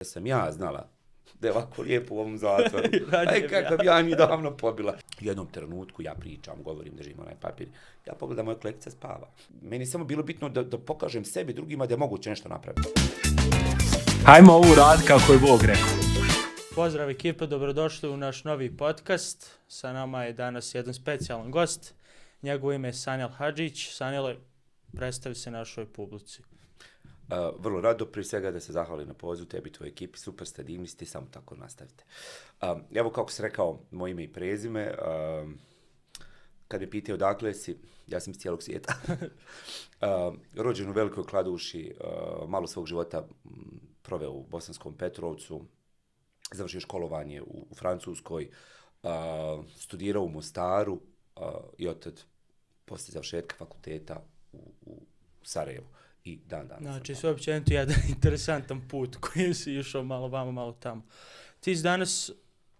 Da sam ja znala da je ovako lijepo u ovom zatvoru. Aj, kako bi ja njih davno pobila. U jednom trenutku ja pričam, govorim, držim onaj papir. Ja pogledam, moja kolegica spava. Meni je samo bilo bitno da pokažem sebi drugima da je moguće nešto napraviti. Hajmo ovu rad kako je Bog rekao. Pozdrav ekipa, dobrodošli u naš novi podcast. Sa nama je danas jedan specijalan gost. Njegovo ime je Sanjel Hadžić. Sanjele, predstavi se našoj publici. Vrlo rado, prije svega da se zahvalim na pozivu tebi, tvojoj ekipi, super ste, divni ste, samo tako nastavite. Evo kako si rekao, moje ime i prezime, kad me pitao odakle si, ja sam iz cijelog svijeta. Rođen u Velikoj Kladuši, malo svog života proveo u Bosanskom Petrovcu, završio školovanje u Francuskoj, studirao u Mostaru i otad poslije završetka fakulteta u Sarajevu. I dan. Znači, sve općenito jedan interesantan put kojim si išao malo vamo, malo tamo. Ti si danas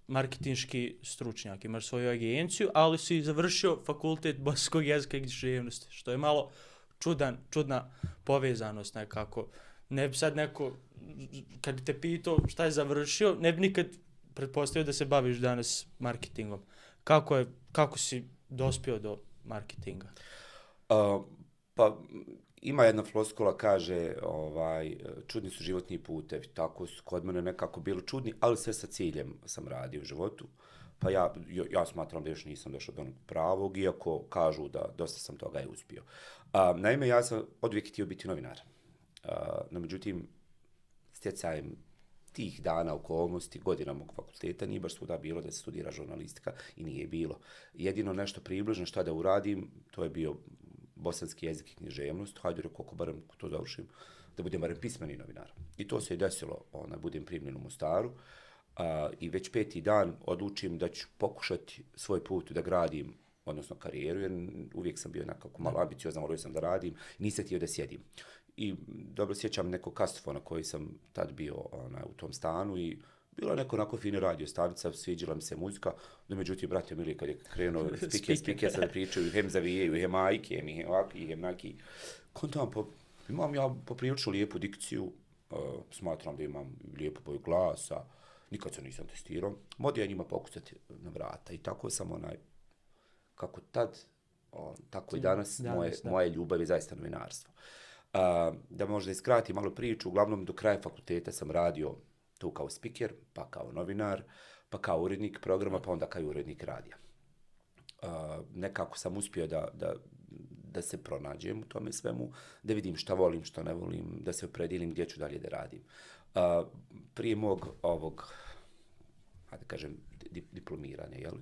marketinški stručnjak, imaš svoju agenciju, ali si završio fakultet bosanskog jezika i književnosti, što je malo čudna povezanost nekako. Ne bi sad neko, kad bi te pitao šta je završio, ne bi nikad pretpostavio da se baviš danas marketingom. Kako si dospio do marketinga? Pa ima jedna floskula, kaže, čudni su životni putevi, tako su kod mene nekako bili čudni, ali sve sa ciljem sam radio u životu. Pa ja smatram da još nisam došao do onog pravog, iako kažu da dosta sam toga i uspio. Naime, ja sam odvijek htio biti novinar. No, međutim, stjecajem tih dana, okolnosti, godina mog fakulteta nije baš svuda bilo da se studira žurnalistika i nije bilo. Jedino nešto približno šta da uradim, to je bio bosanski jezik i književnost, hajde rekao, ako barem to završim, da budem barem pismeni novinar. I to se je desilo, budem primljen u Mostaru i već 5. dan odlučim da ću pokušati svoj put da gradim, odnosno karijeru, jer uvijek sam bio nekako malo ambiciozan, volio sam da radim, nisam htio da sjedim. I dobro sjećam nekog kastofona koji sam tad bio u tom stanu i bilo neko onako fino radio stanica, sviđala mi se muzika, no međutim, brate mili, kad je krenuo spike sad pričaju, hem zavijaju, hem ajke, hem ovaki, hem naki. Kontam, imam ja poprilično lijepu dikciju, smatram da imam lijepu boju glasa, nikad se nisam testirao, mogu ja njima pokucati na vrata i tako sam kako tad, tako i danas, moje ljubav je zaista novinarstvo. Da možda iskratim malo priču, uglavnom do kraja fakulteta sam radio tu kao speaker, pa kao novinar, pa kao urednik programa, pa onda kao urednik radija. Nekako sam uspio da se pronađem u tome svemu, da vidim šta volim, šta ne volim, da se opredijelim gdje ću dalje da radim. Prije mog diplomiranja, jel?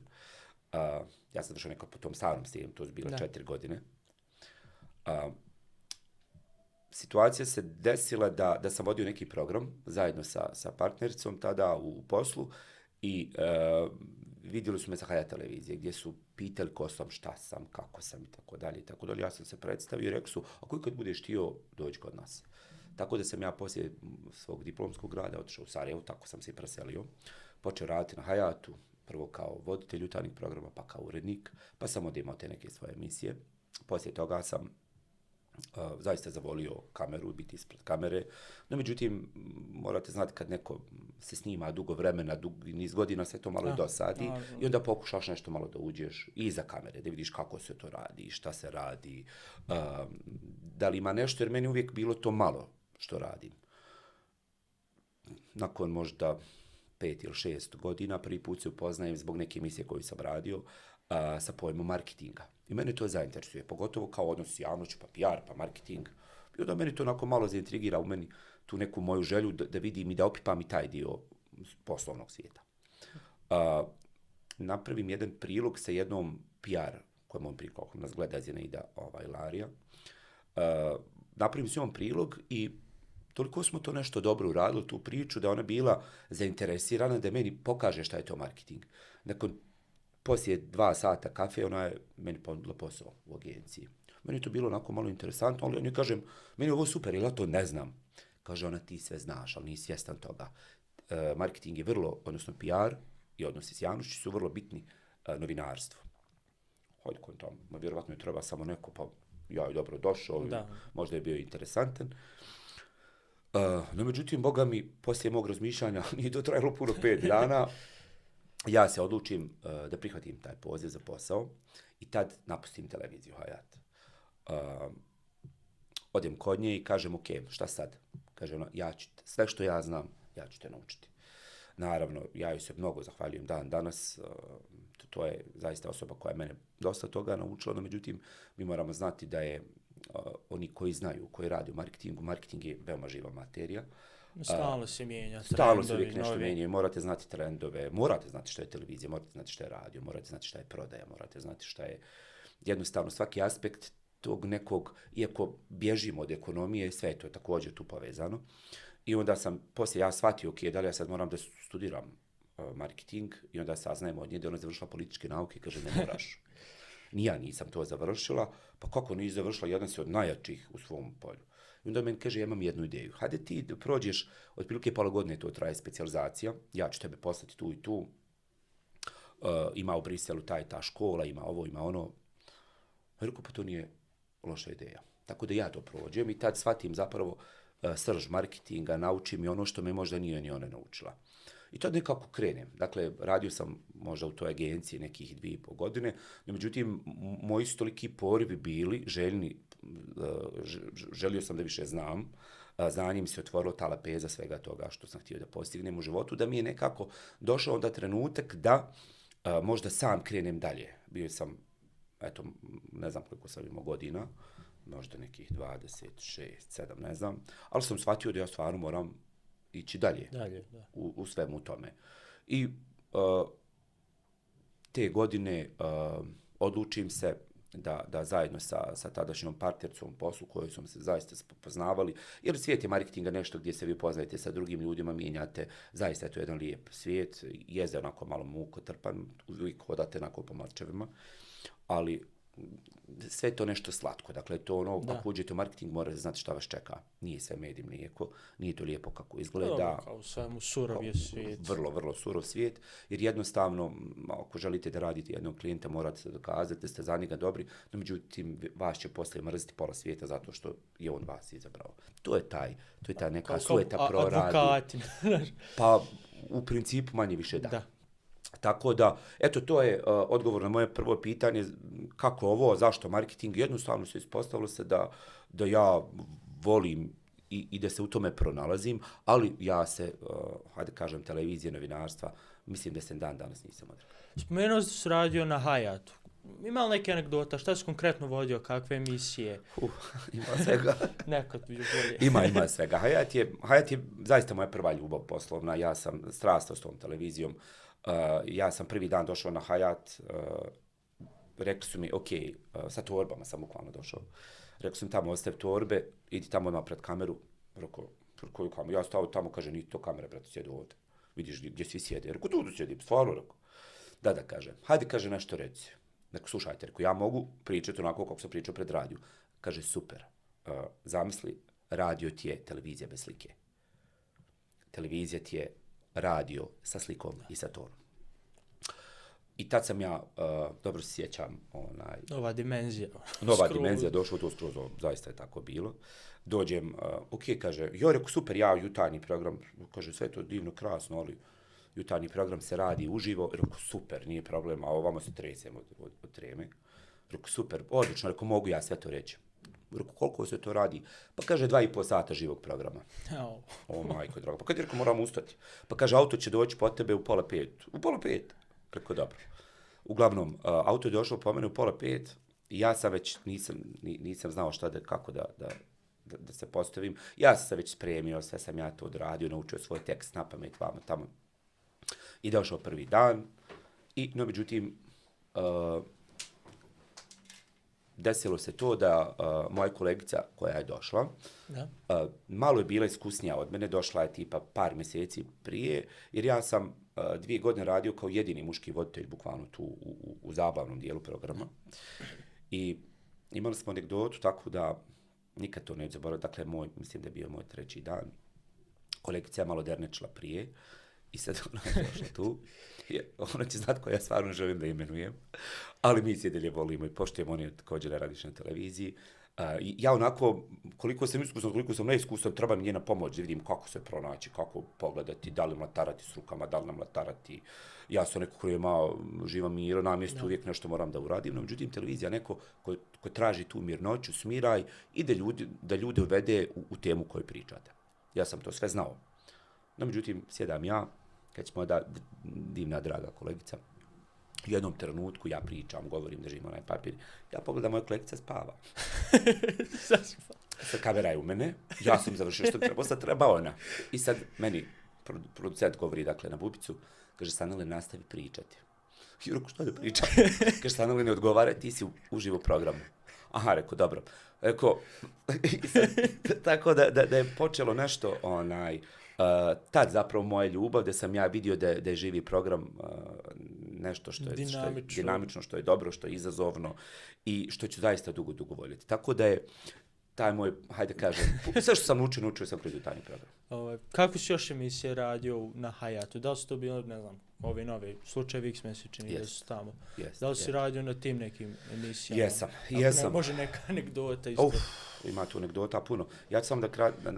Ja sam došao nekako po tom starom slijem, to je bilo 4 godine. Situacija se desila da sam vodio neki program zajedno sa partnericom tada u poslu i vidjeli su me sa Haja televizije gdje su pitali ko sam, šta sam, kako sam i tako dalje. Ja sam se predstavio i rekao su, ako kad budeš htio, dođi kod nas. Tako da sam ja poslije svog diplomskog rada otišao u Sarajevo, tako sam se i preselio. Počeo raditi na Hayatu, prvo kao voditelj jutarnjih programa, pa kao urednik, pa sam onda imao te neke svoje emisije. Poslije toga sam zaista zavolio kameru, biti ispred kamere. No, međutim, morate znati kad neko se snima dugo vremena, niz godina, se to malo i dosadi i onda pokušaš nešto malo da uđeš iza kamere, da vidiš kako se to radi, šta se radi, da li ima nešto, jer meni uvijek bilo to malo što radim. Nakon možda 5 ili 6 godina prvi put se upoznajem zbog neke emisije koju sam radio sa pojmom marketinga. I mene to zainteresuje, pogotovo kao odnos s javnošću, pa PR, pa marketing. I onda meni to onako malo zaintrigira u meni tu neku moju želju da vidim i da opipam i taj dio poslovnog svijeta. Napravim jedan prilog sa jednom PR, koja moj prilog, nas gleda Zeneida Larija. Napravim s njom prilog i toliko smo to nešto dobro uradili, tu priču, da ona bila zainteresirana da meni pokaže šta je to marketing. Nakon poslije 2 sata kafe, ona je meni ponudila posao u agenciji. Meni je to bilo onako malo interesantno, ali ja kažem, meni je ovo super, jer ja to ne znam. Kaže ona, ti sve znaš, ali nisi svjestan toga. Marketing je vrlo, odnosno PR i odnosi s javnošću su vrlo bitni novinarstvu. Hajde kon tamo, vjerovatno je treba samo neko, pa ja je dobro došao, možda je bio interesantan. No, međutim, boga mi, poslije mog razmišljanja, nije to trajalo puno 5 dana, ja se odlučim da prihvatim taj poziv za posao i tad napustim televiziju Hayat. Odem kod nje i kažem, ok, šta sad? Kaže ona, sve što ja znam, ja ću te naučiti. Naravno, ja joj se mnogo zahvaljujem danas, to je zaista osoba koja je mene dosta toga naučila, no međutim, mi moramo znati da je oni koji znaju, koji rade u marketingu, marketing je veoma živa materija. Stalno se mijenja. Stalno se uvijek nešto mijenja, morate znati trendove, morate znati šta je televizija, morate znati šta je radio, morate znati šta je prodaja, morate znati šta je jednostavno svaki aspekt tog nekog, iako bježimo od ekonomije, sve je to također tu povezano. I onda sam, poslije ja shvatio, ok, da li ja sad moram da studiram marketing, i onda saznajemo od nje da ona završila političke nauke i kaže, ne moraš. Ni ja nisam to završila, pa kako nisi završila, jedan si od najjačih u svom polju. I onda meni kaže, ja imam jednu ideju. Hajde ti da prođeš, otprilike pola godine to traje specijalizacija, ja ću tebe poslati tu i tu, ima u Briselu ta škola, ima ovo, ima ono. Ja rekao, pa to nije loša ideja. Tako da ja to prođem i tad shvatim zapravo srž marketinga, naučim i ono što me možda nije ni ona naučila. I tad nekako krenem. Dakle, radio sam možda u toj agenciji nekih 2,5 godine, no međutim, moji su toliki porivi bili, želio sam da više znam, znanje mi se otvorilo ta lepeza svega toga što sam htio da postignem u životu, da mi je nekako došao onda trenutak da možda sam krenem dalje. Bio sam, eto, ne znam koliko sam imao godina, možda nekih 26, 7, ne znam, ali sam shvatio da ja stvarno moram ići dalje u svemu tome. I te godine odlučim se da zajedno sa tadašnjom partnercom poslu koju smo se zaista poznavali, jer svijet je marketinga nešto gdje se vi poznajete sa drugim ljudima, mijenjate, zaista je to jedan lijep svijet, jezde onako malo mukotrpan, uvijek hodate onako po mačevima, ali sve to nešto slatko. Dakle, to ono, ako uđete u marketing, morate znati šta vas čeka. Nije sve med i mlijeko, nije to lijepo kako izgleda. Dobro, kao svemu surov je svijet. Vrlo, vrlo surov svijet, jer jednostavno, ako želite da radite jednog klijenta, morate se dokazati da ste za njega dobri, no međutim, vas će poslije mrziti pola svijeta zato što je on vas izabrao. To je ta neka sueta proradi. Advokati. Pa, u principu manje više da. Tako da, eto, to je odgovor na moje prvo pitanje, kako ovo, zašto marketing, jednostavno se ispostavilo se da ja volim i da se u tome pronalazim, ali ja se, hajde kažem, televizije, novinarstva, mislim da se danas nisam odrekao. Spomenuo si radio na Hayatu. Ima li neke anegdota, šta si konkretno vodio, kakve emisije? Ima svega. Nekad bi bolje. Ima svega. Hayat je zaista moja prva ljubav poslovna, ja sam strastao s tom televizijom. Ja sam prvi dan došao na Hayat, rekli su mi, ok, sa torbama sam bukvalno došao. Rekli su mi tamo, ostav torbe, idi tamo odmah pred kameru. Rekao, koju kameru? Ja stao tamo, kaže, nije to kamera, brate, sjedi ovdje. Vidiš gdje svi sjede. Rekao, tu sjedi, stvarno, rekao. Da, kaže, hajde, kaže, nešto reci. Rekao, slušajte, rekao, ja mogu pričati onako kako sam pričao pred radiju. Kaže, super, zamisli, radio ti je televizija bez slike. Televizija ti je radio sa slikom i sa tonom. I tad sam ja, dobro se sjećam, Nova dimenzija. Dimenzija, došlo to skroz, zaista je tako bilo. Dođem, ok, kaže, rekao, super, jutarnji program, kaže, sve to divno, krasno, ali jutarnji program se radi uživo, rekao, super, nije problem, a ovamo se tresem od treme. Rekao, super, odlično, rekao, mogu ja sve to reći. Rekao, koliko se to radi? Pa kaže, 2,5 sata živog programa. O, majko draga. Pa kad je rekao, moramo ustati. Pa kaže, auto će doći po tebe u 4:30. U 4:30? Rekao, dobro. Uglavnom, auto je došlo po mene u 4:30 i ja sam već, nisam znao kako da se postavim. Ja sam se već spremio, sve sam ja to odradio, naučio svoj tekst napamet, vamo tamo. I došao prvi dan i, no, međutim, desilo se to da moja kolegica koja je došla, malo je bila iskusnija od mene, došla je tipa par mjeseci prije, jer ja sam 2 godine radio kao jedini muški voditelj, bukvalno tu u zabavnom dijelu programa. I imali smo anegdotu tako da nikad to neću zaboraviti, dakle, mislim da je bio moj 3. dan. Kolegica je malo dernečila prije i sad ona je došla tu. Ona će znati koja ja stvarno želim da imenujem, ali mi sjedelje volimo i poštujemo, on je također radiš na televiziji. Ja onako, koliko sam iskusan, koliko sam neiskusan, treba mi njena pomoć da vidim kako se pronaći, kako pogledati, da li mlatarati s rukama, da li namlatarati. Ja sam neko koji ima živa mira, na mjestu uvijek nešto moram da uradim, no međutim televizija neko ko traži tu mirnoću, smiraj i da ljude uvede u temu koju pričate. Ja sam to sve znao. No međutim, sjedam ja, kad ćemo divna draga kolegica, u jednom trenutku ja pričam, govorim, držim onaj papir, ja pogledam, moja kolegica spava. Sad kamera je u mene, ja sam završio što treba, sad treba ona. I sad meni producent govori, dakle, na bubicu, kaže, Stanile, nastavi pričati. I rekao, što da pričam? Kaže, Stanile, ne odgovara, ti si uživo programu. Aha, rekao, dobro. Rekao, tako da je počelo nešto, tad zapravo moja ljubav, da sam ja vidio da je živi program nešto što je dinamično, što je dobro, što je izazovno i što ću zaista dugo voljeti. Tako da je taj moj, hajde kažem, sve što sam naučio sam kroz jutarnji program. Kako si još emisije radio na Hayatu? Da li su to bilo, ne znam, ovi novi slučajevi X mesi čini da su tamo? Da li si radio na tim nekim emisijama? Jesam. Ne, može neka anegdota isto. Ima tu anegdota puno. Ja ću samo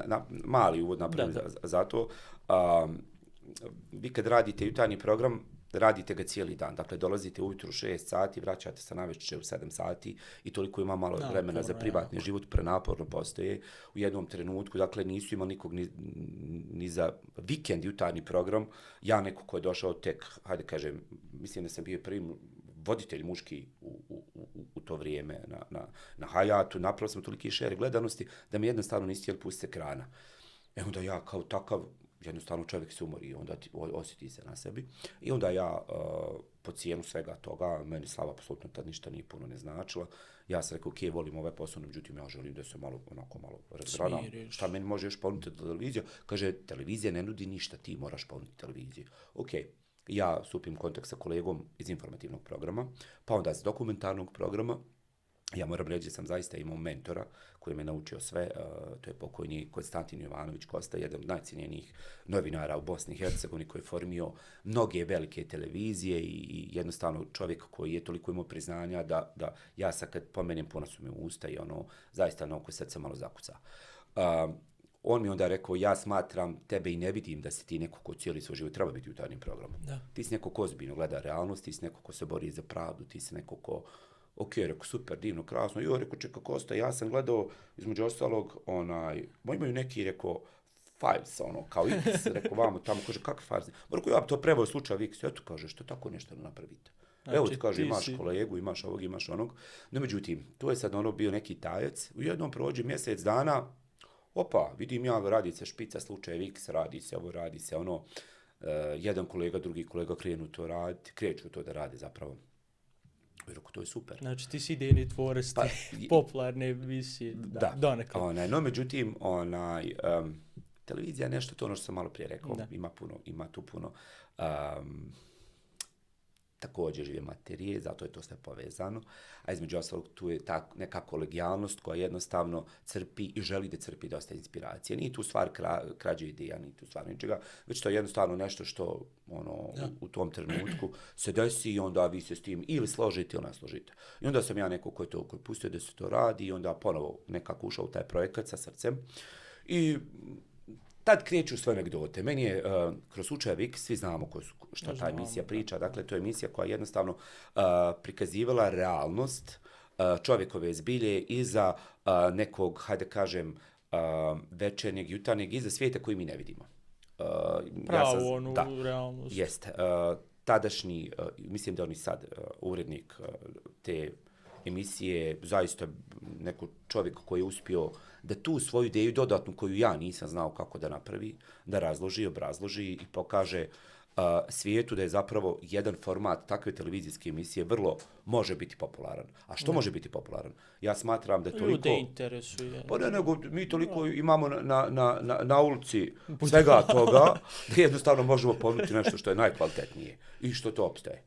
da mali uvod napravim za to. Vi kad radite jutarnji program, radite ga cijeli dan. Dakle, dolazite ujutru u 6 sati, vraćate se navečer u 7 sati i toliko ima malo vremena za privatni život, prenaporno postoje u jednom trenutku. Dakle, nisu imali nikog ni za vikend jutarnji program. Ja neko ko je došao tek, hajde kažem, mislim da sam bio prvi voditelj muški u to vrijeme na Hayatu. Napravio sam toliki šer gledanosti da mi jednostavno nisi htjeli pustiti ekrana. Onda ja kao takav, jednostavno čovjek se umori, onda osjeti se na sebi. I onda ja, po cijenu svega toga, meni slava apsolutno tad ništa nije puno ne značila. Ja sam rekao, volim ovaj posao, međutim ja želim da se malo razgranam. Šta meni može još ponuditi televizija? Kaže, televizija ne nudi ništa, ti moraš ponuditi televiziju. Ja stupim kontakt sa kolegom iz informativnog programa, pa onda iz dokumentarnog programa. Ja moram reći da sam zaista imao mentora koji me naučio sve, to je pokojni Konstantin Jovanović Kosta, jedan od najcijenjenijih novinara u Bosni i Hercegovini koji je formio mnoge velike televizije i jednostavno čovjek koji je toliko imao priznanja da ja sad kad pomenem puno su mi usta i zaista oko srca malo zakuca. On mi onda rekao, ja smatram tebe i ne vidim da si ti neko ko cijeli svoj život treba biti u jutarnjem programu. Ti si neko ko ozbiljno gleda realnost, ti si neko ko se bori za pravdu, ti si neko ko rekao, super, divno, krasno. Rekao, čekaj, Kosta, ja sam gledao, između ostalog, imaju neki, rekao, files, kao X, rekao, vamo tamo, kaže, kakvi files? Rekao, ja bi to preveo slučaj X, eto, kaže, što tako nešto ne napravite? Evo ti kaže, imaš kolegu, imaš ovog, imaš onog. No, međutim, to je sad bio neki tajac, u jednom prođe mjesec dana, vidim ja, radi se špica, slučaj X, radi se ovo, radi se ono, jedan kolega, drugi kolega kreću to da rade zapravo. Rekao, to je super. Znači, ti si idejni tvorac te popularne emisije. Da. No, međutim, televizija je nešto, to ono što sam malo prije rekao, ima tu puno također žive materije, zato je to sve povezano, a između ostalog tu je ta neka kolegijalnost koja jednostavno crpi i želi da crpi dosta inspiracije. Nije tu stvar krađe ideja, nije tu stvar ničega, već to je jednostavno nešto što u tom trenutku se desi i onda vi se s tim ili složite ili ne složite. I onda sam ja neko koji je pustio da se to radi i onda ponovo nekako ušao u taj projekat sa srcem i tad kreću sve anegdote. Meni je kroz slučaj X, svi znamo šta ta emisija priča, dakle to je emisija koja je jednostavno prikazivala realnost čovjekove zbilje iza nekog, hajde kažem, večernjeg, jutarnjeg, iza svijeta koji mi ne vidimo. Pravu realnost. Jeste. Tadašnji, mislim da on i sad urednik te emisije, zaista neko čovjek koji je uspio da tu svoju ideju dodatnu koju ja nisam znao kako da napravi, da razloži, obrazloži i pokaže svijetu da je zapravo jedan format takve televizijske emisije vrlo može biti popularan. A što može biti popularan? Ja smatram da toliko... Ljude interesuje. Pa ne, nego mi toliko imamo na ulici svega toga da jednostavno možemo ponuditi nešto što je najkvalitetnije i što to opstaje.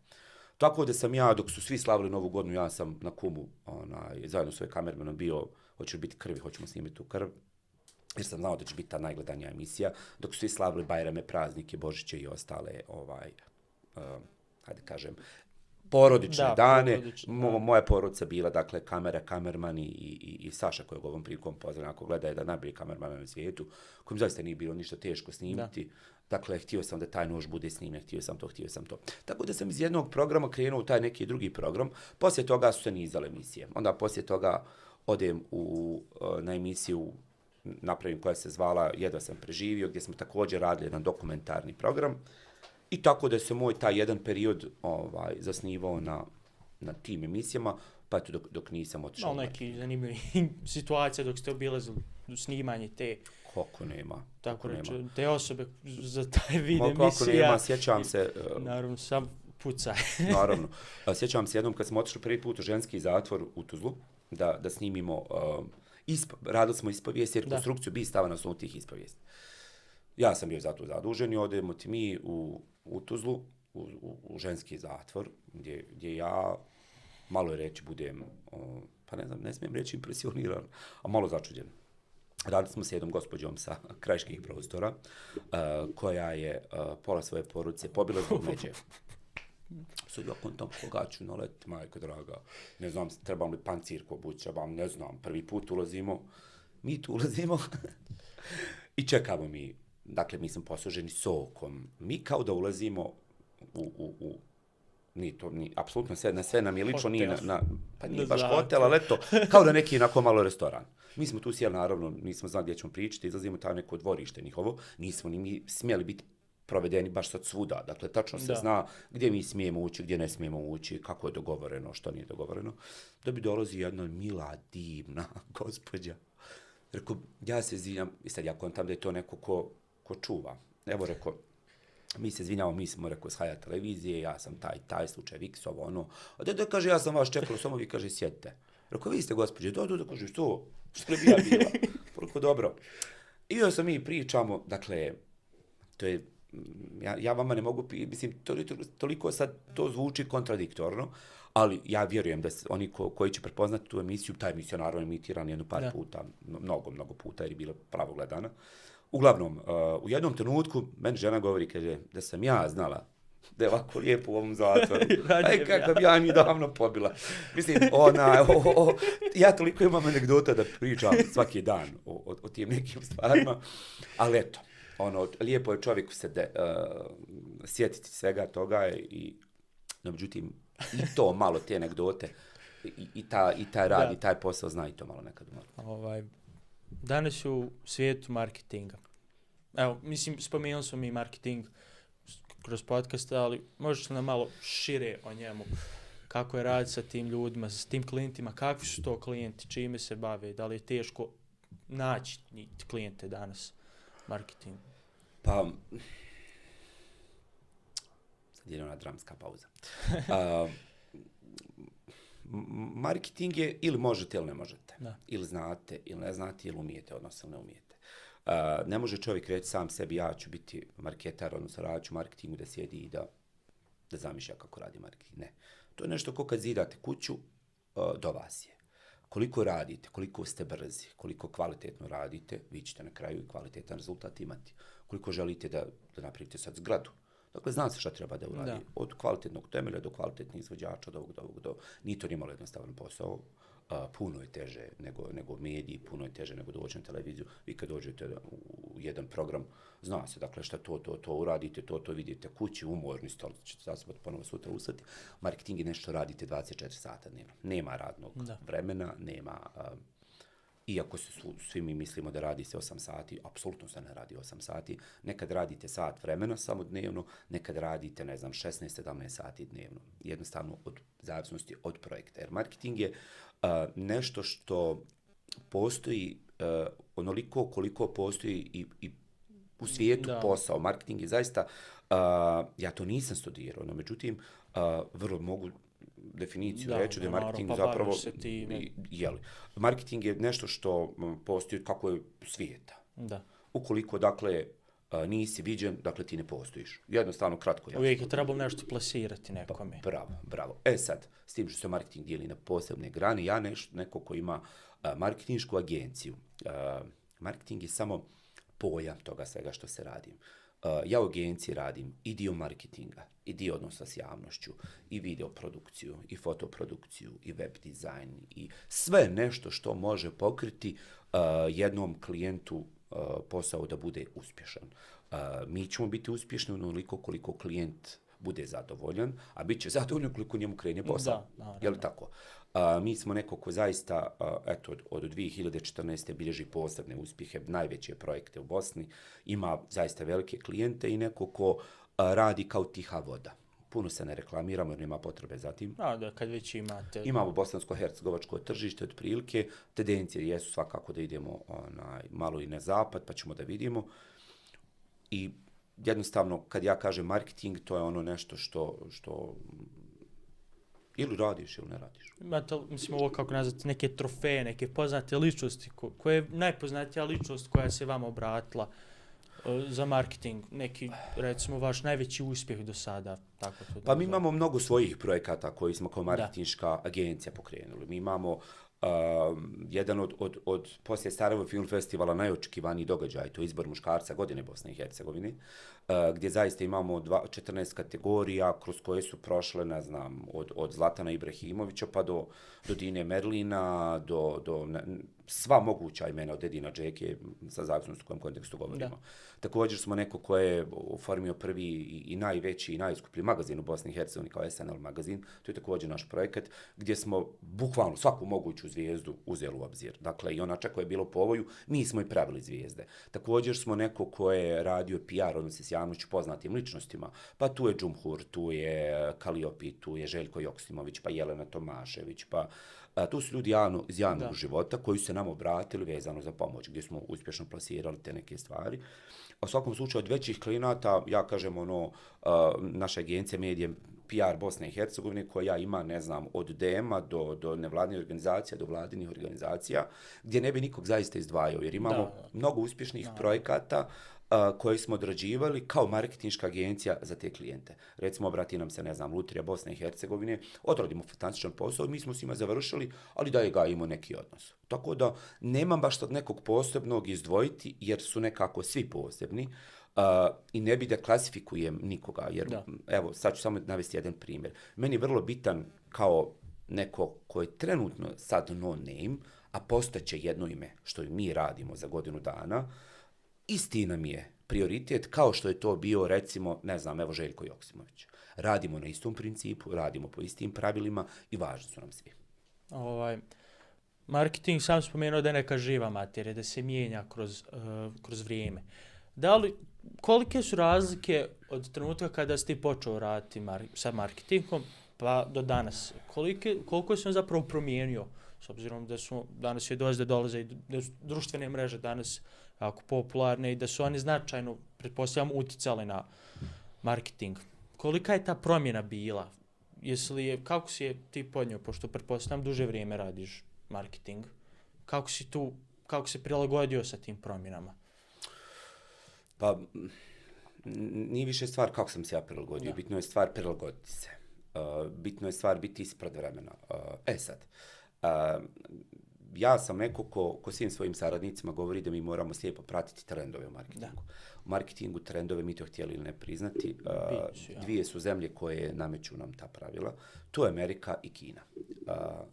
Tako da sam ja, dok su svi slavili Novu godinu, ja sam na Kumu zajedno s svojim kamermanom bio, hoće biti krvi, hoćemo snimiti tu krv, jer sam znao da će biti ta najgledanija emisija, dok su svi slavili Bajrame, praznike, Božiće i ostale, hajde kažem, porodične Da, dane. porodične, da. Moja porodica bila, dakle, kamerman i Saša kojeg ovom prilikom pozdravljam, ako gleda, je da najbolji kamerman na svijetu, kojim zaista nije bilo ništa teško snimiti. Dakle, htio sam da taj nož bude snimljen, htio sam to. Tako da sam iz jednog programa krenuo u taj neki drugi program. Poslije toga su se nizale emisije. Onda poslije toga odem na emisiju napravim koja se zvala Jedva sam preživio, gdje smo također radili jedan dokumentarni program. I tako da se moj taj jedan period zasnivao na tim emisijama, pa eto dok nisam otišao. Malo neki zanimljivi situacije dok ste obilazili snimanje te... Kako nema. Tako nema. reći, te osobe za taj vid Kako emisija. nema, sjećam se... Naravno, sam pucaj. Naravno. Sjećam se jednom kad smo otišli prvi put u ženski zatvor u Tuzlu, da snimimo... radili smo ispovijesti, rekonstrukciju bi stava na osnovu tih ispovijesti. Ja sam bio za to zadužen i odemo ti mi u Tuzlu, u ženski zatvor, gdje ja, malo je reći, budem, pa ne znam, ne smijem reći impresioniran, a malo začuđen. Radili smo s jednom gospođom sa krajiških prostora, koja je pola svoje porodice pobila zbog međe. Sad ja kontam koga ću naletiti, majko draga, ne znam, trebam li pancirku obući, ne znam, prvi put mi tu ulazimo i čekamo mi, dakle mi smo posluženi sokom, mi kao da ulazimo apsolutno sve nam je lično, pa nije baš hotel, ali eto, kao da neki onako malo restoran. Mi smo tu sjeli, naravno, nismo znali gdje ćemo pričati, izlazimo tamo neko dvorište njihovo, nismo ni mi smjeli biti provedeni baš sad svuda, dakle, tačno se zna gdje mi smijemo ući, gdje ne smijemo ući, kako je dogovoreno, što nije dogovoreno, da bi dolazi jedna mila, divna gospođa. Rekao, ja se izvinjam, i sad ja kontam da je to neko ko čuva. Evo, rekao, mi se izvinjamo, mi smo, rekao, s Haja televizije, ja sam taj slučaj Viksovo, ono. A da kaže, ja sam vas čekao, samo vi, kaže, sjedite. Rekao, vi ste, gospođe, da, kaže, što bi ja bila? Rekao, dobro. I još sam mi pričamo, dakle, to je, ja vama ne mogu, mislim, toliko sad to zvuči kontradiktorno, ali ja vjerujem da oni koji će prepoznati tu emisiju, ta emisija naravno emitirana jedno par puta, mnogo puta jer je bila pravo gledana. Uglavnom, u jednom trenutku meni žena govori, kaže, da sam ja znala da je ovako lijepo u ovom zatvoru. Aj, kako bi ja nju davno pobila. Mislim, ja toliko imam anegdota da pričam svaki dan o tim nekim stvarima, ali eto, lijepo je čovjeku se sjetiti svega toga no, međutim, i to malo te anegdote i taj rad i taj posao zna i to malo nekad umalo. Danas u svijetu marketinga. Evo, mislim, spomenuli smo mi marketing kroz podcast, ali možeš li nam malo šire o njemu? Kako je raditi sa tim ljudima, sa tim klijentima, kakvi su to klijenti, čime se bave, da li je teško naći klijente danas marketingu? Pa, sad je ona dramska pauza. Marketing je ili možete ili ne možete. Da. Ili znate ili ne znate, ili umijete, odnosno ne umijete. Ne može čovjek reći sam sebi, ja ću biti marketar, odnosno radit ću marketingu, da sjedi i da zamišlja kako radi marketing. Ne. To je nešto ko kad zidate kuću, do vas je. Koliko radite, koliko ste brzi, koliko kvalitetno radite, vi ćete na kraju i kvalitetan rezultat imati. Koliko želite da napravite sad zgradu. Dakle, zna se šta treba da uradi. Da. Od kvalitetnog temelja do kvalitetnih izvođača, nije to nimalo jednostavan posao. Puno je teže nego mediji, puno je teže nego doći na televiziju. Vi kad dođete u jedan program, zna se, dakle, šta to uradite, to vidite kući, umorni ste, ali ćete zasebati ponovo sutra ustati. Marketing je nešto radite 24 sata dnevno. Nema radnog vremena, nema... Iako svi mi mislimo da radi se 8 sati, apsolutno se ne radi 8 sati. Nekad radite sat vremena samo dnevno, nekad radite, 16-17 sati dnevno. Jednostavno od zavisnosti od projekta. Jer marketing je nešto što postoji onoliko koliko postoji i u svijetu posao. Marketing je zaista, ja to nisam studirao, no međutim, vrlo mogu definiciju reći da je marketing zapravo... Marketing je nešto što postoji kako je svijeta. Da. Ukoliko, dakle, nisi viđen, dakle, ti ne postojiš. Jednostavno, kratko. Uvijek je trebalo nešto plasirati nekome. Bravo. Sad, s tim što se marketing dijeli na posebne grane, ja neko ko ima marketinšku agenciju. Marketing je samo pojam toga svega što se radi. Ja u agenciji radim i dio marketinga, i dio odnosa s javnošću, i video produkciju, i fotoprodukciju, i web dizajn, i sve nešto što može pokriti jednom klijentu posao da bude uspješan. Mi ćemo biti uspješni onoliko koliko klijent bude zadovoljan, a bit će zadovoljan koliko njemu krene posao. Je li tako? Mi smo neko ko zaista, eto, od 2014. bilježi posebne uspjehe, najveće projekte u Bosni, ima zaista velike klijente i neko ko radi kao tiha voda. Puno se ne reklamiramo jer nema potrebe za tim. Da, kad već imate... Imamo bosansko-hercegovačko tržište otprilike, tendencije jesu svakako da idemo malo i na zapad, pa ćemo da vidimo. I jednostavno, kad ja kažem marketing, to je ono nešto što ili radiš ili ne radiš. Imate, mislim, ovo kako nazvati, neke trofeje, neke poznate ličnosti, koja je najpoznatija ličnost koja se vama obratila za marketing, neki, recimo, vaš najveći uspjeh do sada? Tako to pa mi imamo mnogo svojih projekata koji smo kao marketinška agencija pokrenuli. Mi imamo jedan od poslije Sarajevo Film Festivala najočekivaniji događaj, to je izbor muškarca godine Bosne i Hercegovine, gdje zaista imamo 14 kategorija kroz koje su prošle, ne znam, od Zlatana Ibrahimovića pa do Dine Merlina, do sva moguća imena od Edina Džeke, sa zavisnosti u kojem kontekstu govorimo. Da. Također smo neko ko je oformio prvi i najveći i najskuplji magazin u Bosni i Hercegovini kao SNL magazin. To je također naš projekat gdje smo bukvalno svaku moguću zvijezdu uzeli u obzir. Dakle, i ona čak koja je bilo po ovoju, mi smo i pravili zvijezde. Također smo neko ko je radio PR, odnosno s javnošću poznatim ličnostima. Pa tu je Džumhur, tu je Kaliopi, tu je Željko Joksimović, pa Jelena Tomašević, pa tu su ljudi iz javnog života koji su se nam obratili vezano za pomoć, gdje smo uspješno plasirali te neke stvari. U svakom slučaju od većih klijenata, ja kažem naša agencija medije PR Bosne i Hercegovine koja ima, ne znam, od DM-a do nevladnih organizacija, do vladinih organizacija, gdje ne bi nikog zaista izdvajao, jer imamo mnogo uspješnih projekata koje smo odrađivali kao marketinška agencija za te klijente. Recimo, obrati nam se, ne znam, Lutrija Bosne i Hercegovine, odradimo fantastičan posao, mi smo s njima završili, ali da je ga imao neki odnos. Tako da nemam baš od nekog posebnog izdvojiti, jer su nekako svi posebni i ne bi da klasifikujem nikoga, jer evo, sad ću samo navesti jedan primjer. Meni je vrlo bitan kao neko ko je trenutno sad no name, a postaće jedno ime što mi radimo za godinu dana, isti nam je prioritet kao što je to bio, recimo, ne znam, evo Željko Joksimović. Radimo na istom principu, radimo po istim pravilima i važni su nam svi. Marketing sam spomenuo da je neka živa materija, da se mijenja kroz vrijeme. Kolike su razlike od trenutka kada ste počeo raditi sa marketingom pa do danas? Koliko se on zapravo promijenio? S obzirom da su danas je da dolaze i društvene mreže danas jako popularne i da su oni značajno, pretpostavljam, uticali na marketing. Kolika je ta promjena bila? Kako si je ti podnio, pošto pretpostavljam duže vrijeme radiš marketing, kako se prilagodio sa tim promjenama? Pa, nije više stvar kako sam se ja prilagodio, bitno je stvar prilagoditi se. Bitno je stvar biti ispred vremena. Sad, ja sam neko ko svim svojim saradnicima govori da mi moramo slijepo pratiti trendove u marketingu. U marketingu trendove, mi to htjeli ili ne priznati, dvije su zemlje koje nameću nam ta pravila. To je Amerika i Kina.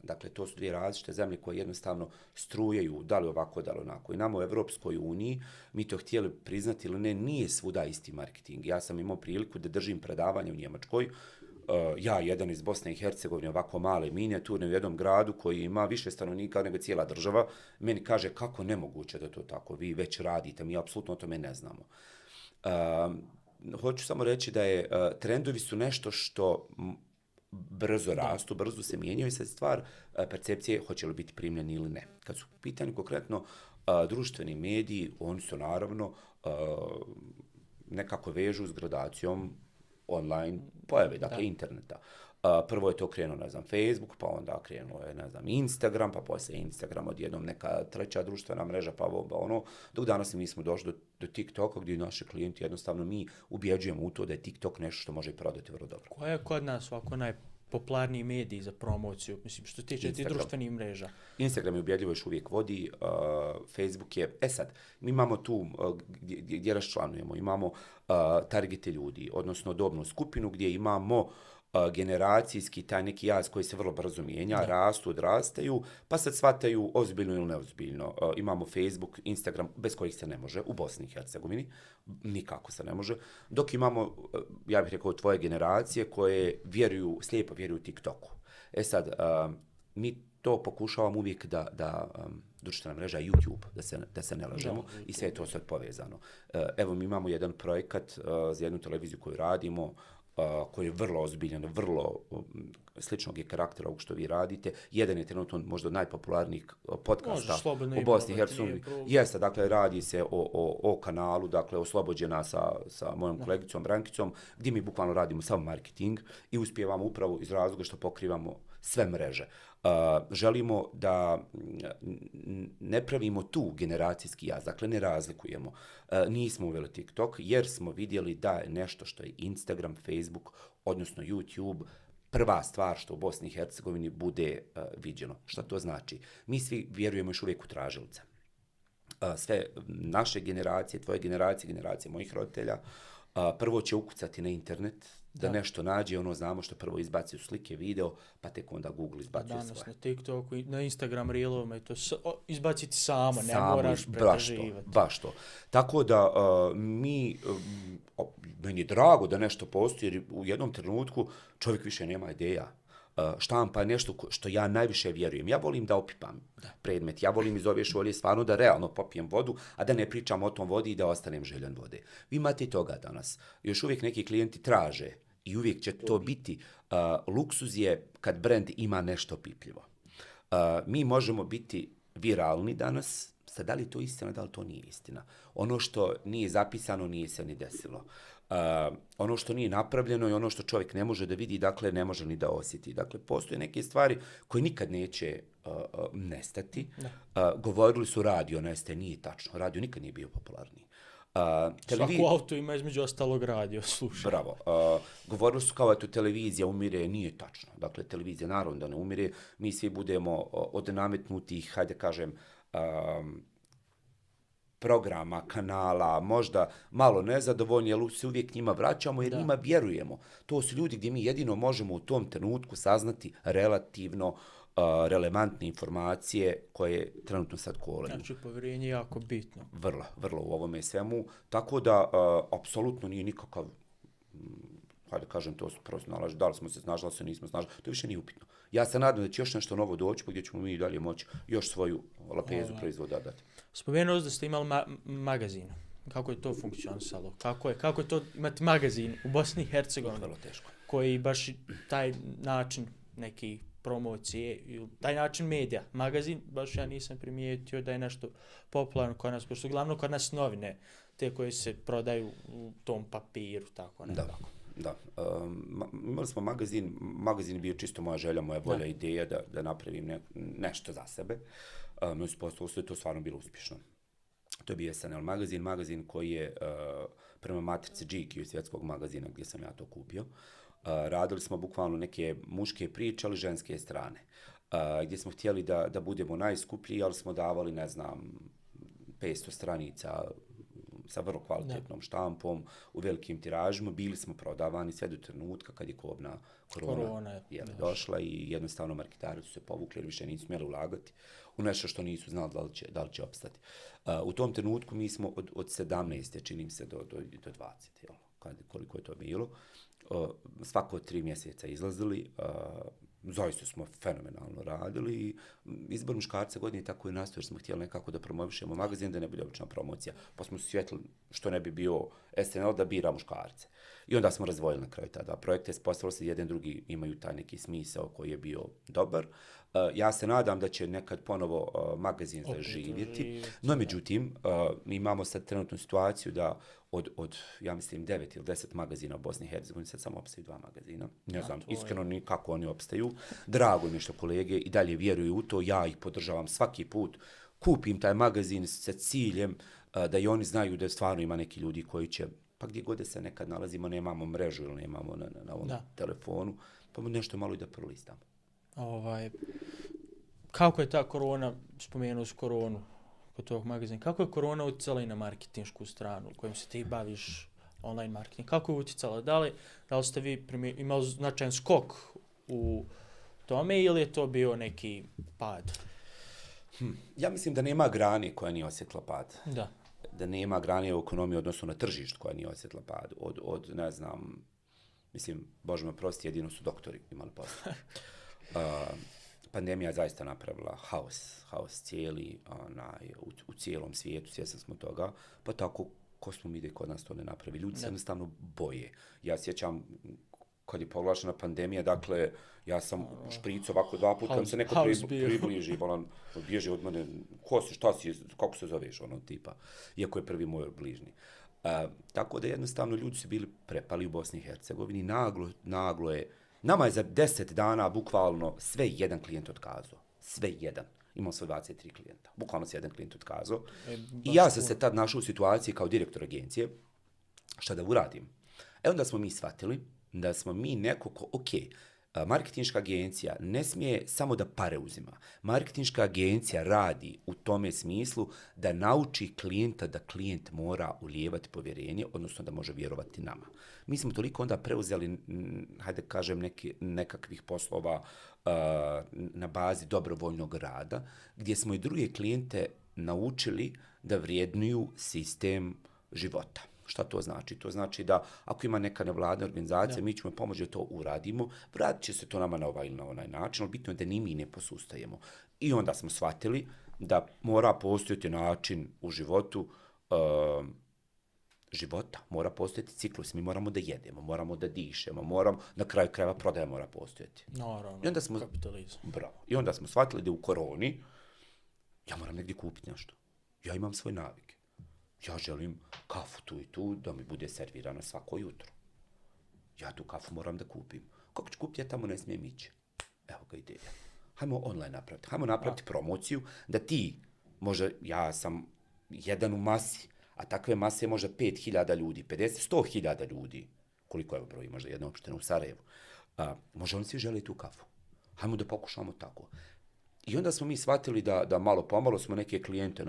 Dakle, to su dvije različite zemlje koje jednostavno strujaju da li ovako, da li onako. I nama u Evropskoj uniji, mi to htjeli priznati ili ne, nije svuda isti marketing. Ja sam imao priliku da držim predavanje u Njemačkoj, ja, jedan iz Bosne i Hercegovine, ovako male minijaturne u jednom gradu koji ima više stanovnika nego cijela država, meni kaže kako nemoguće da to tako, vi već radite, mi apsolutno o tome ne znamo. Hoću samo reći da je trendovi su nešto što brzo rastu, brzo se mijenjaju i sad stvar percepcije hoće li biti primljeni ili ne. Kad su u pitanju konkretno društveni mediji, oni su naravno nekako vežu s gradacijom online pojave, dakle interneta. Prvo je to krenuo, ne znam, Facebook, pa onda krenuo je, ne znam, Instagram, pa poslije Instagram odjednom neka treća društvena mreža, pa ono, dok danas mi smo došli do TikToka gdje naši klijenti jednostavno mi ubjeđujemo u to da je TikTok nešto što može prodati vrlo dobro. Koja je kod nas ovako najpopularniji mediji za promociju, mislim, što se tiče ti Instagram. društvenih mreža? Instagram je ubjedljivo još uvijek vodi, Facebook je, sad, mi imamo tu gdje raščlanujemo, imamo targete ljudi, odnosno dobnu skupinu gdje imamo generacijski taj neki jaz koji se vrlo brzo mijenja, rastu, odrastaju, pa sad shvataju ozbiljno ili neozbiljno. Imamo Facebook, Instagram, bez kojih se ne može, u Bosni i Hercegovini, nikako se ne može, dok imamo, ja bih rekao, tvoje generacije koje slijepo vjeruju TikToku. Sad, mi to pokušavamo uvijek da društvena mreža YouTube, da se ne lažemo, i sve je to sad povezano. Evo, mi imamo jedan projekat za jednu televiziju koju radimo, koji je vrlo ozbiljan, vrlo sličnog je karaktera ovog što vi radite. Jedan je trenutno možda od najpopularnijih podcasta u Bosni i Hercegovini. Jeste, dakle, radi se o kanalu, dakle, Oslobođena sa mojom kolegicom Brankicom, gdje mi bukvalno radimo samo marketing i uspijevamo upravo iz razloga što pokrivamo sve mreže. Želimo da ne pravimo tu generacijski jaz, dakle ne razlikujemo. Nismo uveli TikTok jer smo vidjeli da je nešto što je Instagram, Facebook, odnosno YouTube, prva stvar što u Bosni i Hercegovini bude viđeno. Šta to znači? Mi svi vjerujemo još uvijek u tražilice. Sve naše generacije, tvoje generacije mojih roditelja, prvo će ukucati na internet, da nešto nađe, znamo što prvo izbaci u slike, video, pa tek onda Google izbacuje svoje. Danas na TikToku, na Instagram Reelovima i to izbaciti samo, ne moraš pretraživati. Baš to. Tako da meni je drago da nešto postoji, jer u jednom trenutku čovjek više nema ideja. Štampa je nešto što ja najviše vjerujem. Ja volim da opipam predmet, ja volim iz ove šolje stvarno da realno popijem vodu, a da ne pričam o tom vodi i da ostanem željan vode. Vi imate i toga danas. Još uvijek neki klijenti traže i uvijek će to biti. Luksuz je kad brand ima nešto pipljivo. Mi možemo biti viralni danas, sad da li to istina, da li to nije istina. Ono što nije zapisano nije se ni desilo. Ono što nije napravljeno i ono što čovjek ne može da vidi, dakle ne može ni da osjeti. Dakle, postoje neke stvari koje nikad neće nestati. Govorili su radio nestaje, nije tačno. Radio nikad nije bio popularniji. Svaku auto ima između ostalog radio, slušaj. Bravo. Govorili su kao eto televizija umire, nije tačno. Dakle, televizija naravno da ne umire. Mi svi budemo od nametnutih, hajde kažem, programa, kanala, možda malo nezadovoljni, ali se uvijek njima vraćamo jer njima vjerujemo. To su ljudi gdje mi jedino možemo u tom trenutku saznati relativno relevantne informacije koje trenutno sad kolaju. Znači, povjerenje je jako bitno. Vrlo u ovome svemu. Tako da, apsolutno nije nikakav, hajde kažem, to su prosto nalaži, da li smo se snažili, da se nismo snažili, to više nije upitno. Ja se nadam da će još nešto novo doći, gdje ćemo mi dalje moći još svoju lapezu proizvoda dati. Spomenuo da ste imali magazin. Kako je to funkcionisalo? Kako je to imati magazin u Bosni i Hercegovini? Vrlo teško. Koji baš taj način neki promocije, taj način medija. Magazin, baš ja nisam primijetio da je nešto popularno kod nas, pošto uglavnom kod nas novine, te koje se prodaju u tom papiru, tako nekako. Da. Imali smo magazin je bio čisto moja želja, moja volja, ideja da napravim nešto za sebe. Mi je to stvarno bilo uspješno. To je bio SNL magazin koji je prema matrici GQ svjetskog magazina gdje sam ja to kupio. Radili smo bukvalno neke muške priče, ali ženske strane. Gdje smo htjeli da budemo najskuplji, ali smo davali, 500 stranica sa vrlo kvalitetnom štampom, u velikim tiražima. Bili smo prodavani sve do trenutka kad je kobna korona došla i jednostavno marketari su se povukli jer više nisu smjeli ulagati u nešto što nisu znali da li će opstati. U tom trenutku mi smo od 17. čini se do 20. Koliko je to bilo. Svako 3 mjeseca izlazili, zaista smo fenomenalno radili. Izbor muškarca godine tako je nastao jer smo htjeli nekako da promovišemo magazin, da ne bude obična promocija. Pa smo sjetili što ne bi bio SNL da bira muškarce. I onda smo razvojili na kraju tada projekte, ispostavilo se jedan drugi imaju taj neki smisao koji je bio dobar. Ja se nadam da će nekad ponovo magazin zaživjeti, no međutim, mi imamo sad trenutnu situaciju da od ja mislim 9 ili 10 magazina u Bosni i Hercegovini sad samo opstaju 2 magazina. Ne znam iskreno ni kako oni opstaju. Drago mi je što kolege i dalje vjeruju u to, ja ih podržavam svaki put. Kupim taj magazin sa ciljem da i oni znaju da stvarno ima neki ljudi koji će pa gdje god se nekad nalazimo, nemamo mrežu ili nemamo na ovom telefonu, pa nešto malo i da prolistamo. Kako je ta korona, spomenuo s koronu kod tog magazina, kako je korona utjecala i na marketinšku stranu kojom se ti baviš, online marketing? Kako je utjecala? Da li ste vi imali značajan skok u tome ili je to bio neki pad? Ja mislim da nema grane koja nije osjetila pad. Da nema grane u ekonomiji odnosno na tržištu koja nije osjetila pad. Od ne znam, mislim, Bože me prosti, jedino su doktori imali posla. Pandemija je zaista napravila haos cijeli u cijelom svijetu, svjesni smo toga, pa tako ko smo mi da kod nas to ne napravi. Ljudi se jednostavno boje. Ja sjećam kad je proglašena pandemija, dakle, ja sam špric ovako 2 puta, kad se neko približi, bježi od mene, ko si, šta si, kako se zoveš, tipa, iako je prvi moj bližnji. Tako da jednostavno ljudi su bili prepali u Bosni i Hercegovini, naglo je, nama je za 10 dana bukvalno sve jedan klijent otkazao. Sve jedan. Imao sam 23 klijenta. Bukvalno se jedan klijent otkazao. I ja sam se tad našao u situaciji kao direktor agencije. Šta da uradim? Onda smo mi shvatili da smo mi neko ko, marketinška agencija ne smije samo da pare uzima. Marketinška agencija radi u tome smislu da nauči klijenta da klijent mora ulijevati povjerenje, odnosno da može vjerovati nama. Mi smo toliko onda preuzeli, hajde kažem, nekakvih poslova na bazi dobrovoljnog rada, gdje smo i druge klijente naučili da vrijednuju sistem života. Šta to znači? To znači da ako ima neka nevladna organizacija, mi ćemo pomoći da to uradimo, vratit će se to nama na ovaj ili na onaj način, ali bitno je da ni mi ne posustajemo. I onda smo shvatili da mora postojati način u životu života, mora postojati ciklus, mi moramo da jedemo, moramo da dišemo, na kraju krajeva prodaja mora postojati. Naravno, kapitalizam. Bravo. I onda smo shvatili da u koroni ja moram negdje kupiti nešto. Ja imam svoj navike. Ja želim kafu tu i tu da mi bude servirana svako jutro. Ja tu kafu moram da kupim. Kako ću kupiti, ja tamo ne smijem ići. Evo ga ideja. Hajmo online napraviti. Hajmo napraviti promociju da ti, možda ja sam jedan u masi, a takve mase može 5.000 ljudi, 50, 100.000 ljudi. Koliko je broj, možda jedna opština u Sarajevu. Možda oni svi žele tu kafu. Hajmo da pokušamo tako. I onda smo mi shvatili da malo pomalo smo neke klijente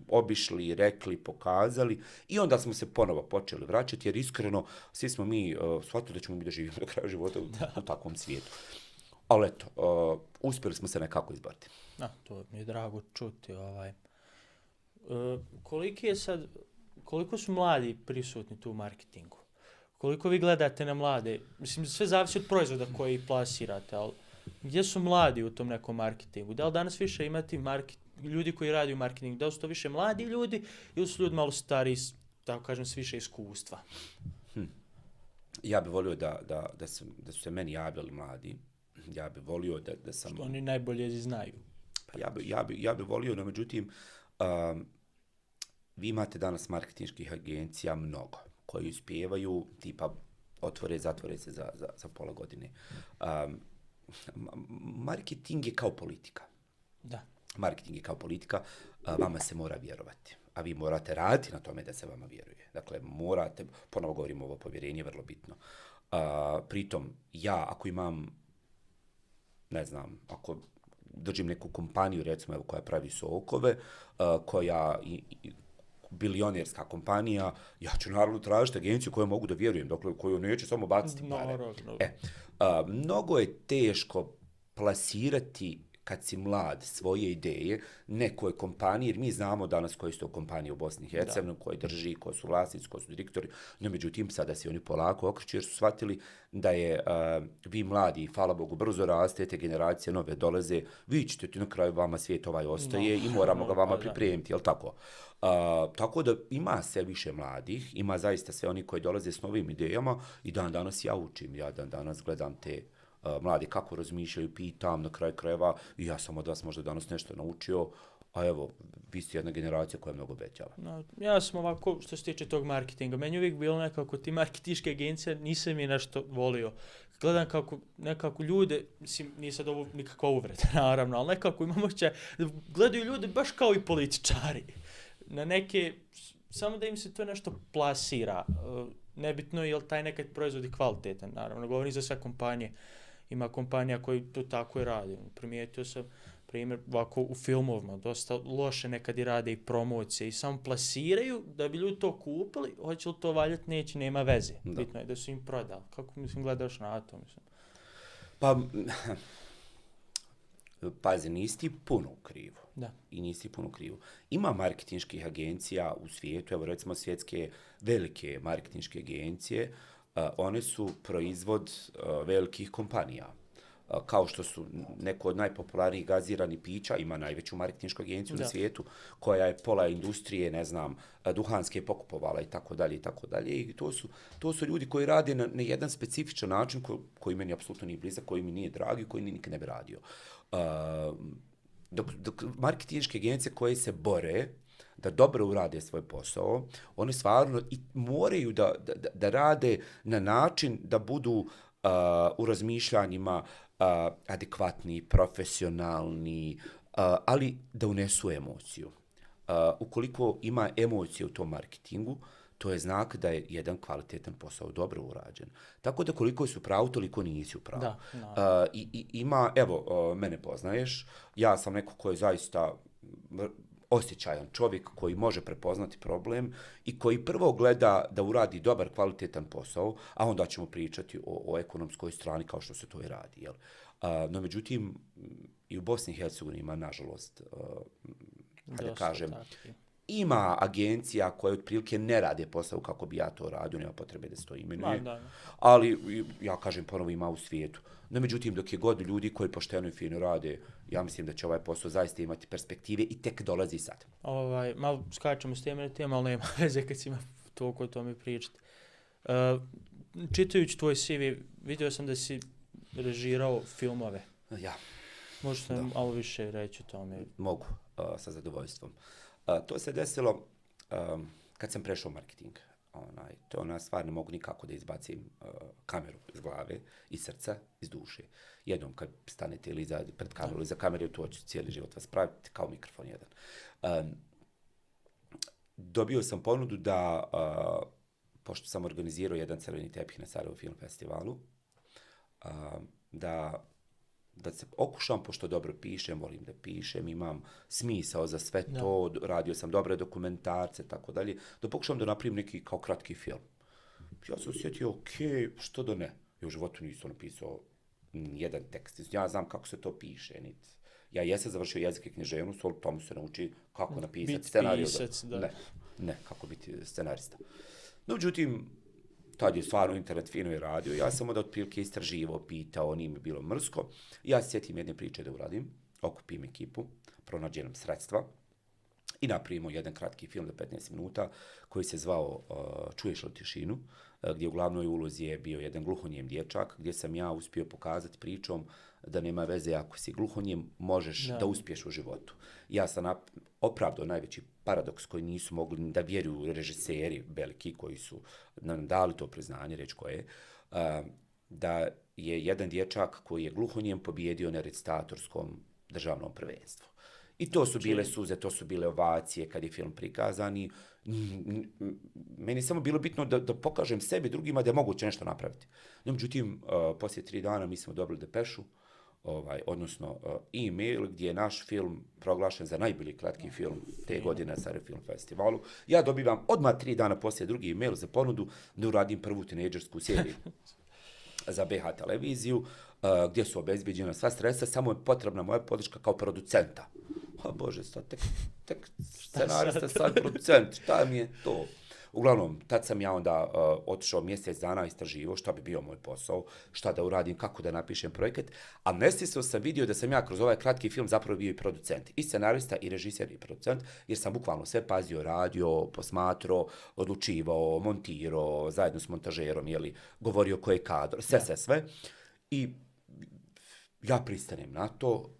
obišli, rekli, pokazali i onda smo se ponovo počeli vraćati jer iskreno svi smo mi shvatili da ćemo mi da živimo do kraja života u takvom svijetu. Ali eto, uspjeli smo se nekako izboriti. To mi je drago čuti. Koliko su mladi prisutni tu u marketingu? Koliko vi gledate na mlade? Mislim, sve zavisi od proizvoda koji plasirate, ali gdje su mladi u tom nekom marketingu? Da li danas više imati ljudi koji radi u marketingu? Da li su to više mladi ljudi ili su ljudi malo stariji, tako kažem, s više iskustva? Ja bih volio da su se meni javljali mladi. Ja bih volio da sam... Što oni najbolje znaju. Ja bih volio, no međutim, vi imate danas marketinških agencija mnogo, koji uspijevaju, tipa zatvore se za pola godine. Marketing je kao politika. Da. Marketing je kao politika, vama se mora vjerovati. A vi morate raditi na tome da se vama vjeruje. Dakle, morate, ponovo govorimo ovo povjerenje, vrlo bitno. Pritom, ja ako imam, ne znam, ako držim neku kompaniju, recimo, evo, koja pravi sokove, koja bilionerska kompanija, ja ću naravno tražiti agenciju koju mogu da vjerujem, dakle, koju neću samo baciti pare. Mnogo je teško plasirati kad si mlad svoje ideje nekoj kompaniji, jer mi znamo danas koje su to kompanije u Bosni i Hercegovini, koje drži, ko su vlasnici, ko su direktori, no međutim sada se oni polako okreću jer su shvatili da je vi mladi, hvala Bogu, brzo rastete, generacije nove dolaze, vi ćete na kraju vama svijet ovaj ostaje i moramo ga vama pripremiti, jel tako? Tako da ima sve više mladih, ima zaista sve oni koji dolaze s novim idejama i dan danas ja učim, ja dan danas gledam te mladi kako razmišljaju, pitam na kraju krajeva i ja sam od vas možda danas nešto naučio, a evo, vi ste jedna generacija koja mnogo obećava. Ja sam ovako, što se tiče tog marketinga, meni uvijek bilo nekako ti marketinške agencije, nisam je nešto volio. Gledam kako nekako ljude, mislim, nije sad ovo nikakva uvreda, naravno, ali nekako imam osjećaj, gledaju ljude baš kao i političari. Na neke samo da im se to nešto plasira. Nebitno je li taj nekad proizvod je kvalitetan, naravno, govorim za sve kompanije. Ima kompanija koji to tako i radi. Primijetio sam, primjer, ovako u filmovima, dosta loše nekad i rade i promocije i samo plasiraju da bi ljudi to kupili, hoće li to valjati, neće, nema veze. Da. Bitno je da su im prodali. Kako, mislim, gledaš na to, mislim? Pa, pazi, nisi ti puno u krivu. Da. I nisi ti puno u krivu. Ima marketinških agencija u svijetu, evo recimo svjetske velike marketinške agencije, one su proizvod velikih kompanija. Kao što su neko od najpopularnijih gaziranih pića, ima najveću marketinšku agenciju na svijetu, koja je pola industrije, ne znam, duhanske pokupovala i tako dalje i tako dalje. I to su ljudi koji rade na jedan specifičan način koji meni apsolutno nije blizak, koji mi nije drag i koji nikad ne bi radio. Dok marketinške agencije koje se bore da dobro urade svoj posao, one stvarno i moraju da rade na način da budu u razmišljanjima adekvatni, profesionalni, ali da unesu emociju. Ukoliko ima emocije u tom marketingu, to je znak da je jedan kvalitetan posao dobro urađen. Tako da koliko su pravu, toliko nisi u pravu. I ima, evo, mene poznaješ, ja sam neko ko je zaista osjećajan čovjek koji može prepoznati problem i koji prvo gleda da uradi dobar, kvalitetan posao, a onda ćemo pričati o ekonomskoj strani kao što se to i radi. Jel? No, međutim, i u Bosni i Hercegovini ima, nažalost, da kažem, ima agencija koje otprilike ne rade posao kako bi ja to radio, nema potrebe da se to imenuje, ali ja kažem ponovo ima u svijetu. No, međutim, dok je god ljudi koji pošteno i fino rade, ja mislim da će ovaj posao zaista imati perspektive i tek dolazi sad. Malo skačemo s teme na temu, ali nema veze kad si ima toliko o tome pričati. Čitajući tvoj CV, vidio sam da si režirao filmove. Ja. Možeš nam malo više reći o tome? Mogu, sa zadovoljstvom. To se desilo kad sam prešao marketing. To ona stvar ne mogu nikako da izbacim kameru iz glave, iz srca, iz duše. Jednom kad stanete ili pred kameru, iza kamere, to ću cijeli život vas praviti kao mikrofon jedan. Dobio sam ponudu da, pošto sam organizirao jedan crveni tepih na Sarajevo Film Festivalu, da se okušam, pošto dobro pišem, volim da pišem, imam smisao za sve to, radio sam dobre dokumentarce, tako dalje, da pokušam da napravim neki kao kratki film. Ja sam osjetio, što da ne? Ja u životu nisam napisao jedan tekst. Ja znam kako se to piše. Ja jesam završio jezik i književnost, ali tomu se nauči kako napisati scenariju. Ne, kako biti scenarista. No, međutim, tad je stvarno internet fino i radio. Ja sam onda otprilike istraživao, pitao, nije mi bilo mrsko. Ja se sjetim jedne priče da uradim, okupim ekipu, pronađem nam sredstva i napravimo jedan kratki film do 15 minuta koji se zvao Čuješ li tišinu, gdje u glavnoj ulozi je bio jedan gluhonijem dječak, gdje sam ja uspio pokazati pričom da nema veze ako si gluhonijem, možeš da uspiješ u životu. Ja sam opravdao najveći paradoks koji nisu mogli da vjeruju režiseri veliki koji su nam dali to priznanje, reći koje, da je jedan dječak koji je gluhonijem pobijedio na recitatorskom državnom prvenstvu. I to su bile suze, to su bile ovacije kad je film prikazan i meni je samo bilo bitno da pokažem sebi drugima da je moguće nešto napraviti. No, međutim, poslije 3 dana mi smo dobili depešu, odnosno e-mail gdje je naš film proglašen za najbolji kratki film te godine na Sarajevo Film Festivalu. Ja dobivam odmah 3 dana poslije drugi e-mail za ponudu da uradim prvu tinejdžersku seriju za BH televiziju, gdje su obezbeđena sva sredstva, samo je potrebna moja podrška kao producenta. O Bože, tek scenarista, sad producent, šta mi je to? Uglavnom, tad sam ja onda otišao mjesec dana istraživao šta bi bio moj posao, šta da uradim, kako da napišem projekat, a nesvjesno sam vidio da sam ja kroz ovaj kratki film zapravo bio i producent, i scenarista, i režiser, i producent, jer sam bukvalno sve pazio, radio, posmatrao, odlučivao, montirao, zajedno s montažerom, govorio koji je kadar, sve. I ja pristanem na to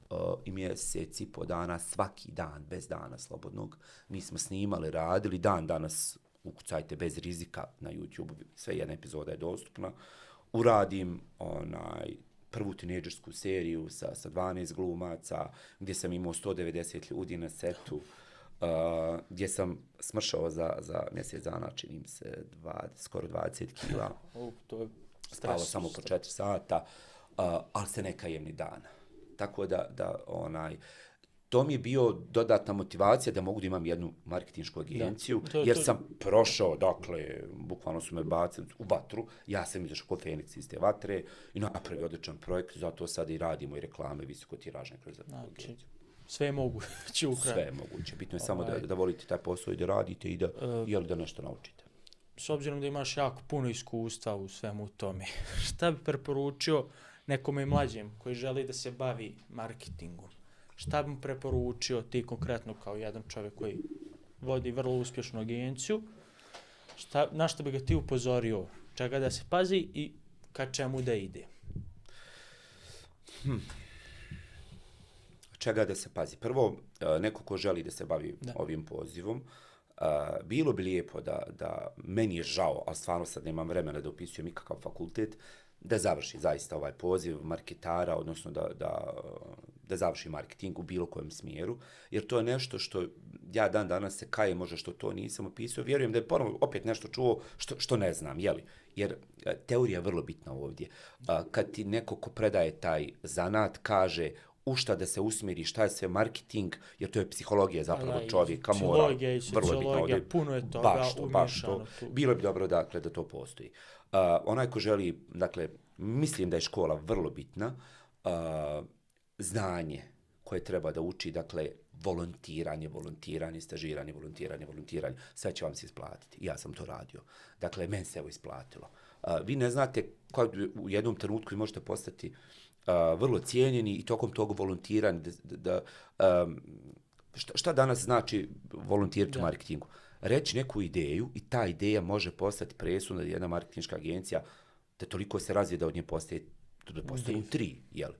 i mjeseci po dana, svaki dan, bez dana slobodnog, mi smo snimali, radili, dan danas ukucajte bez rizika na YouTube, sve jedna epizoda je dostupna, uradim prvu tinejdžersku seriju sa 12 glumaca, gdje sam imao 190 ljudi na setu. gdje sam smršao za mjesec dana, čini mi se, skoro 20 kila. To je Spalo samo po 4 sata, ali se ne kajem ni dana. Tako da to mi je bio dodatna motivacija da mogu da imam jednu marketinšku agenciju, jer sam prošao, dakle, bukvalno su me bacili u vatru, ja sam izašao kod Feniks iz te vatre i napravio odličan projekt, zato sad i radimo i reklame visokotiražne kroz agenciju. Sve je moguće u kraju. Sve je moguće, bitno je samo da volite taj posao i da radite i da nešto naučite. S obzirom da imaš jako puno iskustva u svemu tome, šta bi preporučio nekome mlađem koji želi da se bavi marketingom? Šta bi mu preporučio ti konkretno kao jedan čovjek koji vodi vrlo uspješnu agenciju? Na što bi ga ti upozorio? Čega da se pazi i ka čemu da ide? Čega da se pazi? Prvo, neko ko želi da se bavi ovim pozivom, bilo bi lijepo da meni je žao, ali stvarno sad nemam vremena da upisujem ikakav fakultet, da završi zaista ovaj poziv marketara, odnosno da završi marketing u bilo kojem smjeru, jer to je nešto što ja dan danas se kajem možda što to nisam opisao, vjerujem da je ponovno opet nešto čuo što ne znam, jeli? Jer teorija je vrlo bitna ovdje. Kad ti neko ko predaje taj zanat kaže u šta da se usmjeri, šta je sve marketing, jer to je psihologija zapravo čovjeka, mora, vrlo bitno ovdje. Puno je toga umješano tu. Bilo bi dobro, dakle, da to postoji. Onaj ko želi, dakle, mislim da je škola vrlo bitna, znanje koje treba da uči, dakle, volontiranje, stažiranje, sve će vam se isplatiti. Ja sam to radio. Dakle, meni se evo isplatilo. Vi ne znate kako u jednom trenutku vi možete postati vrlo cijenjeni i tokom tog volontiranja. Šta danas znači volontirati u marketingu? Reći neku ideju i ta ideja može postati presudna jedna marketinška agencija da toliko se razvije da od nje postaju 3, jel?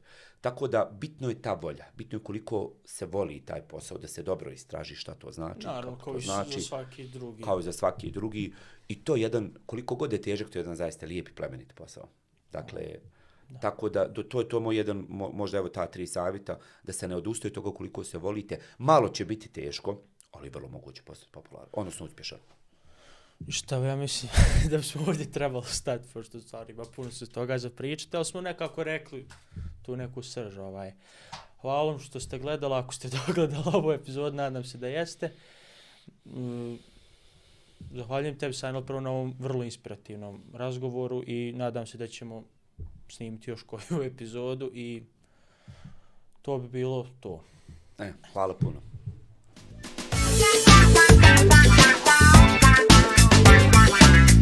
Tako da bitno je ta volja, bitno je koliko se voli taj posao, da se dobro istraži šta to znači. Naravno, kao i za svaki drugi. Kao i za svaki drugi. I to je jedan, koliko god je težak, to je jedan zaista lijep i plemenit posao. Dakle, tako da to je to moj jedan, možda evo ta 3 savjeta, da se ne odustaje toga koliko se volite. Malo će biti teško, ali vrlo moguće postati popularan, odnosno uspješan. Šta ja mislim da bismo ovdje trebalo stati, pošto stvari ima puno se toga za pričati, ali smo nekako rekli tu neku srž. Hvala vam što ste gledali, ako ste dogledali ovu epizodu, nadam se da jeste. Zahvaljujem tebi, Sajnal, prvo na ovom vrlo inspirativnom razgovoru i nadam se da ćemo snimiti još koju epizodu i to bi bilo to. Hvala puno.